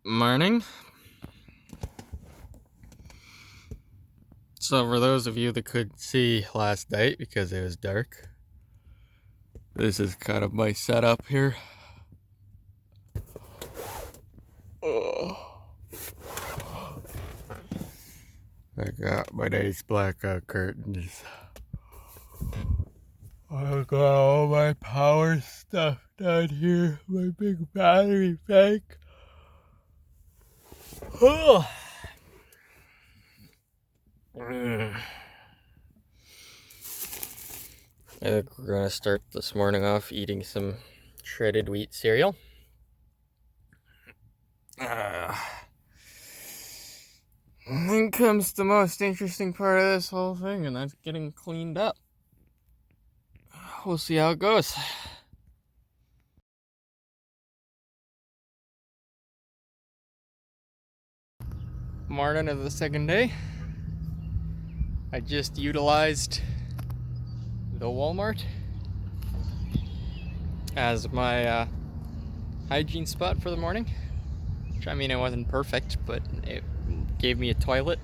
Morning. So, for those of you that couldn't see last night because it was dark, this is kind of my setup here. I got my nice blackout curtains. I got all my power stuff down here. My big battery bank. Oh. I think we're gonna start this morning off eating some shredded wheat cereal. Then comes the most interesting part of this whole thing, and that's getting cleaned up. We'll see how it goes. Morning of the second day. I just utilized the Walmart as my hygiene spot for the morning. Which, I mean, it wasn't perfect, but it gave me a toilet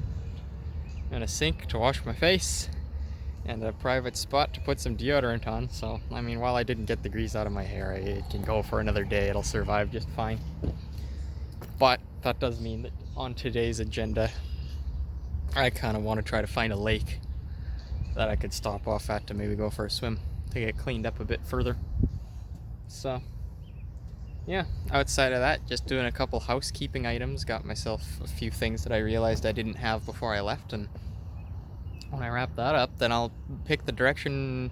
and a sink to wash my face and a private spot to put some deodorant on. So, I mean, while I didn't get the grease out of my hair, it can go for another day. It'll survive just fine. But that does mean that on today's agenda, I kind of want to try to find a lake that I could stop off at to maybe go for a swim to get cleaned up a bit further. So, yeah, outside of that, just doing a couple housekeeping items. Got myself a few things that I realized I didn't have before I left, and when I wrap that up, then I'll pick the direction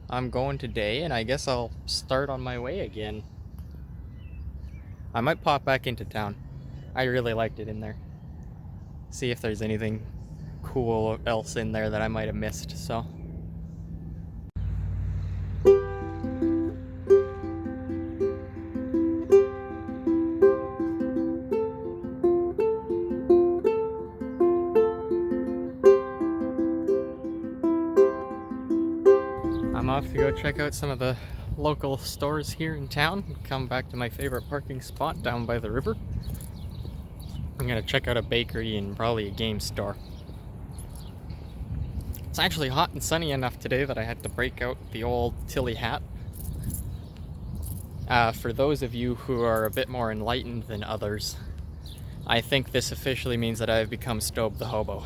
I'm going today, and I guess I'll start on my way again. I might pop back into town. I really liked it in there. See if there's anything cool else in there that I might have missed, so. I'm off to go check out some of the local stores here in town and come back to my favorite parking spot down by the river. I'm gonna check out a bakery and probably a game store. It's actually hot and sunny enough today that I had to break out the old Tilly hat. For those of you who are a bit more enlightened than others, I think this officially means that I've become Stobe the Hobo.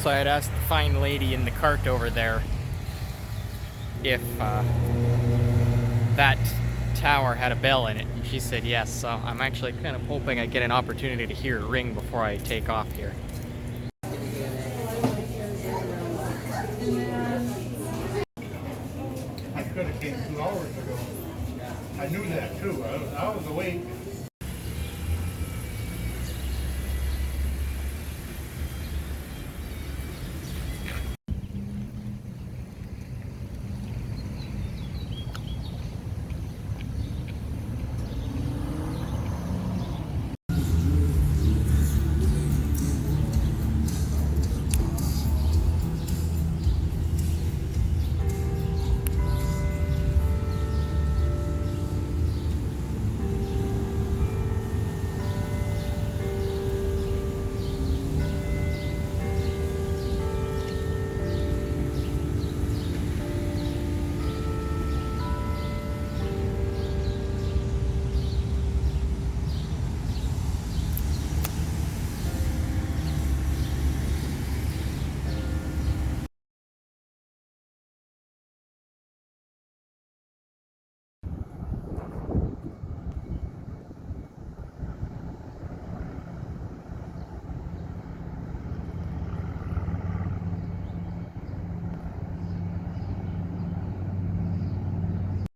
So I had asked the fine lady in the cart over there if that tower had a bell in it, and she said yes, so I'm actually kind of hoping I get an opportunity to hear it ring before I take off here. I could have came 2 hours ago. I knew that too. I was awake.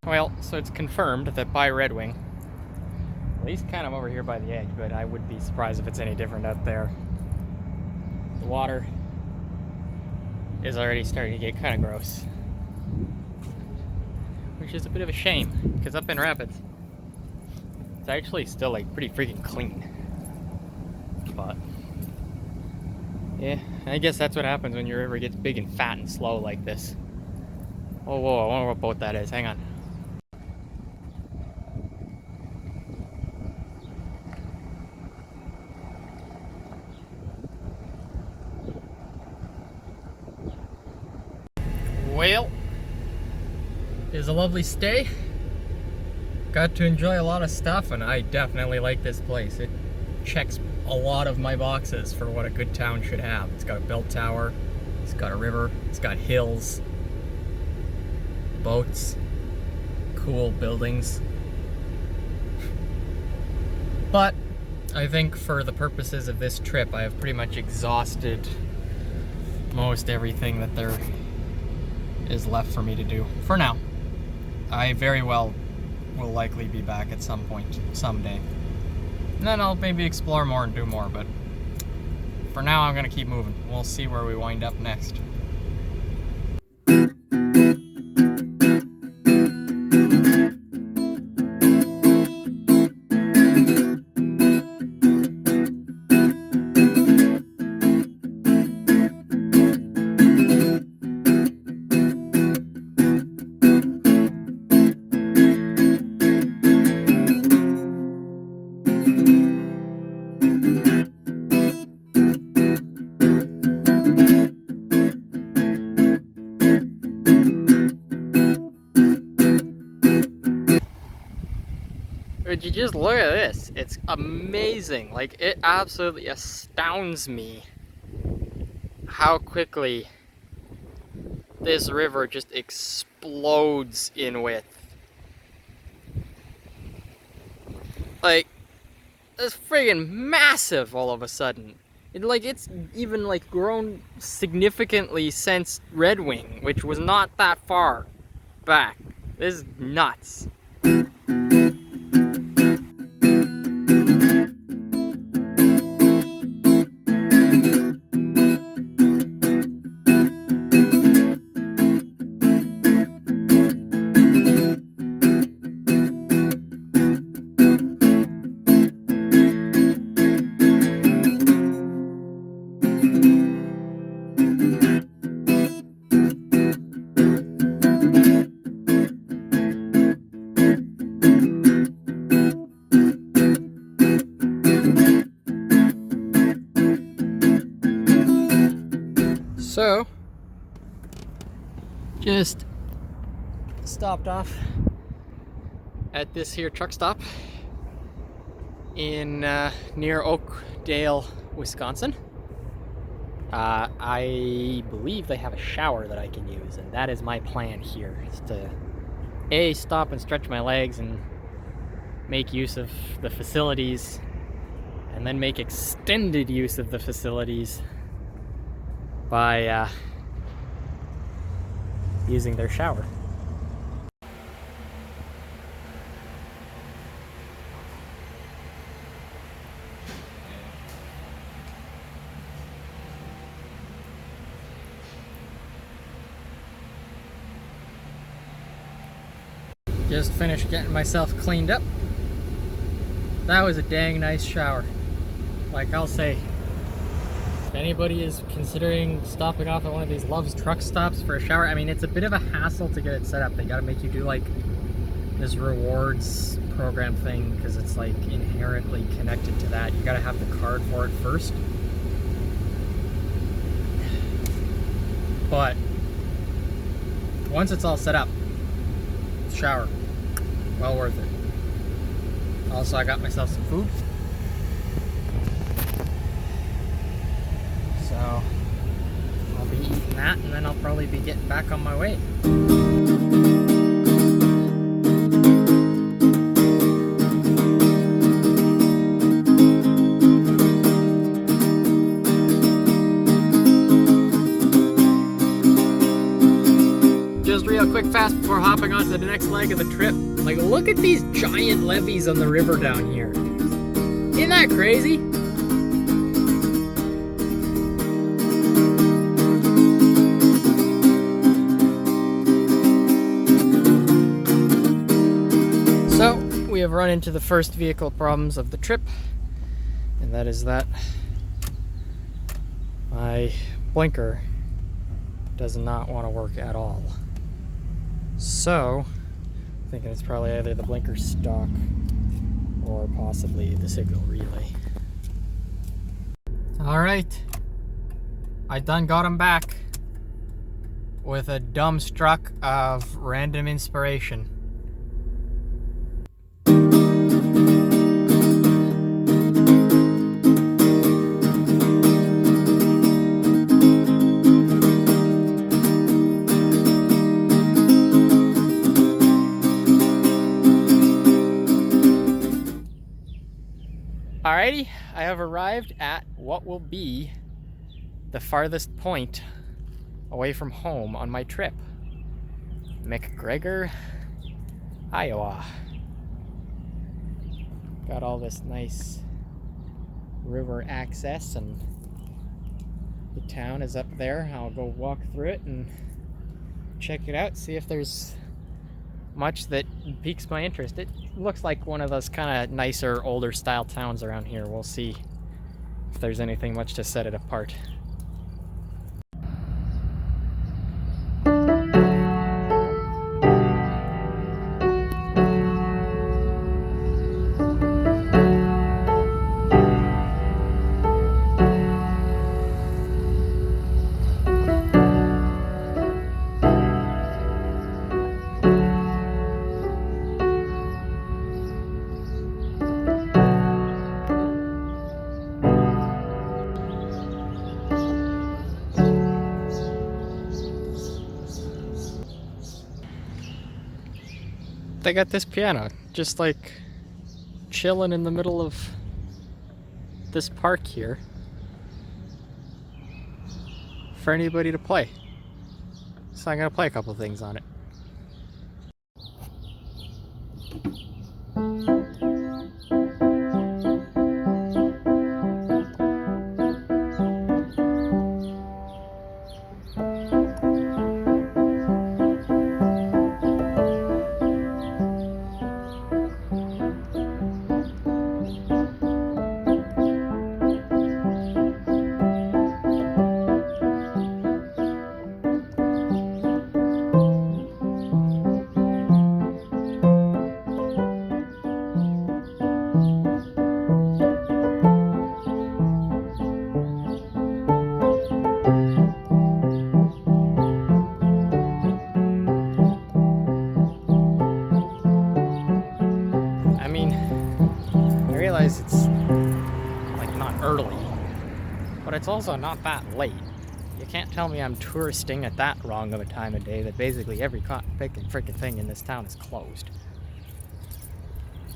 Well, so it's confirmed that by Red Wing, at least kind of over here by the edge, but I would be surprised if it's any different out there. The water is already starting to get kind of gross, which is a bit of a shame, because up in Rapids, it's actually still like pretty freaking clean. But yeah, I guess that's what happens when your river gets big and fat and slow like this. Oh, whoa, I wonder what boat that is. Hang on. Well, it was a lovely stay. Got to enjoy a lot of stuff, and I definitely like this place. It checks a lot of my boxes for what a good town should have. It's got a bell tower, it's got a river, it's got hills, boats, cool buildings. But I think for the purposes of this trip, I have pretty much exhausted most everything that there is left for me to do for now. I very well will likely be back at some point someday, and then I'll maybe explore more and do more, but for now I'm gonna keep moving. We'll see where we wind up next. Would you just look at this? It's amazing. Like, it absolutely astounds me how quickly this river just explodes in width. Like, it's friggin' massive all of a sudden. It's even like grown significantly since Red Wing, which was not that far back. This is nuts. So, just stopped off at this here truck stop in near Oakdale, Wisconsin. I believe they have a shower that I can use, and that is my plan here, is to stop and stretch my legs and make use of the facilities, and then make extended use of the facilities by using their shower. Just finished getting myself cleaned up. That was a dang nice shower. Like, I'll say, if anybody is considering stopping off at one of these Love's truck stops for a shower, I mean, it's a bit of a hassle to get it set up. They gotta make you do like this rewards program thing, because it's like inherently connected to that. You gotta have the card for it first. But once it's all set up, shower, well worth it. Also, I got myself some food. So I'll be eating that, and then I'll probably be getting back on my way. just real quick fast before hopping on to the next leg of the trip. Like, look at these giant levees on the river down here. Isn't that crazy? So, we have run into the first vehicle problems of the trip, and that is that my blinker does not want to work at all. So, I'm thinking it's probably either the blinker stock or possibly the signal relay. Alright, I done got him back with a dumb struck of random inspiration. Alrighty, I have arrived at what will be the farthest point away from home on my trip. McGregor, Iowa. Got all this nice river access, and the town is up there. I'll go walk through it and check it out, see if there's much that piques my interest. It looks like one of those kind of nicer, older style towns around here. We'll see if there's anything much to set it apart. They got this piano just like chilling in the middle of this park here for anybody to play. So I'm gonna play a couple things on it. I mean, I realize it's like not early, but it's also not that late. You can't tell me I'm touristing at that wrong of a time of day that basically every frickin' thing in this town is closed.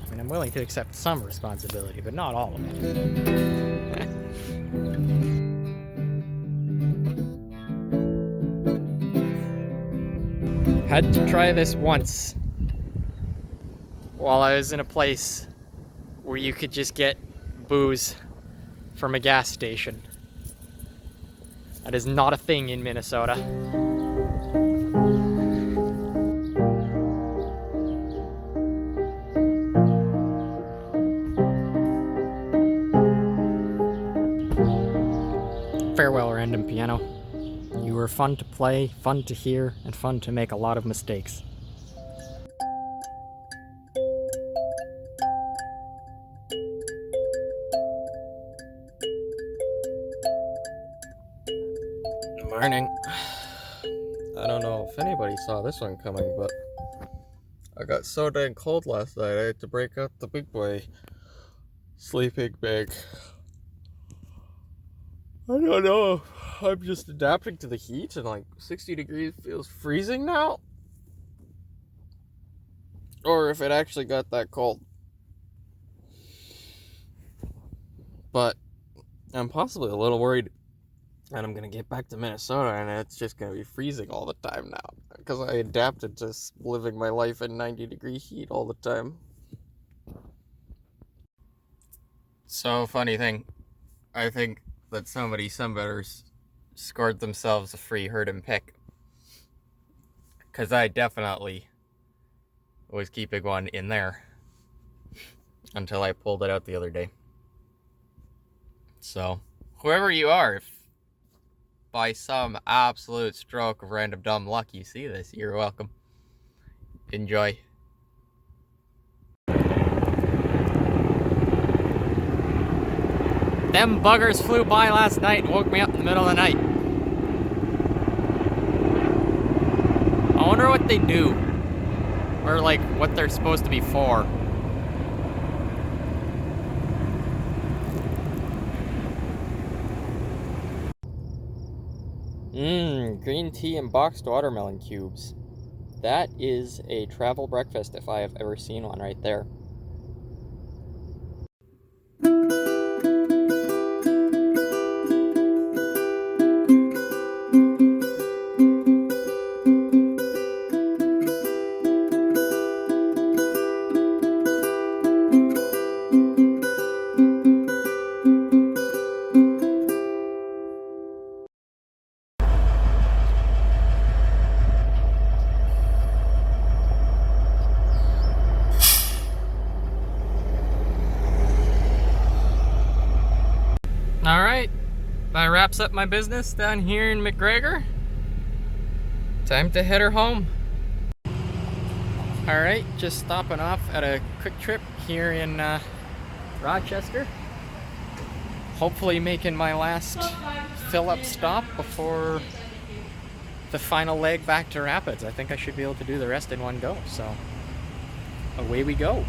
I mean, I'm willing to accept some responsibility, but not all of it. Had to try this once while I was in a place where you could just get booze from a gas station. That is not a thing in Minnesota. Farewell, random piano. You were fun to play, fun to hear, and fun to make a lot of mistakes. Morning. I don't know if anybody saw this one coming, but I got so dang cold last night I had to break out the big boy sleeping bag. I don't know if I'm just adapting to the heat and like 60 degrees feels freezing now, or if it actually got that cold. But I'm possibly a little worried And I'm gonna get back to Minnesota and it's just gonna be freezing all the time now. Because I adapted to living my life in 90-degree heat all the time. So, funny thing, I think that somebody sunbetters scored themselves a free herd and pick. Because I definitely was keeping one in there until I pulled it out the other day. So, whoever you are, if by some absolute stroke of random dumb luck you see this, you're welcome. Enjoy. Them buggers flew by last night and woke me up in the middle of the night. I wonder what they do. Or like what they're supposed to be for. Green tea and boxed watermelon cubes. That is a travel breakfast if I have ever seen one right there. Alright, that wraps up my business down here in McGregor. Time to head her home. Alright, just stopping off at a quick trip here in Rochester. Hopefully making my last fill-up stop before the final leg back to Rapids. I think I should be able to do the rest in one go, so away we go.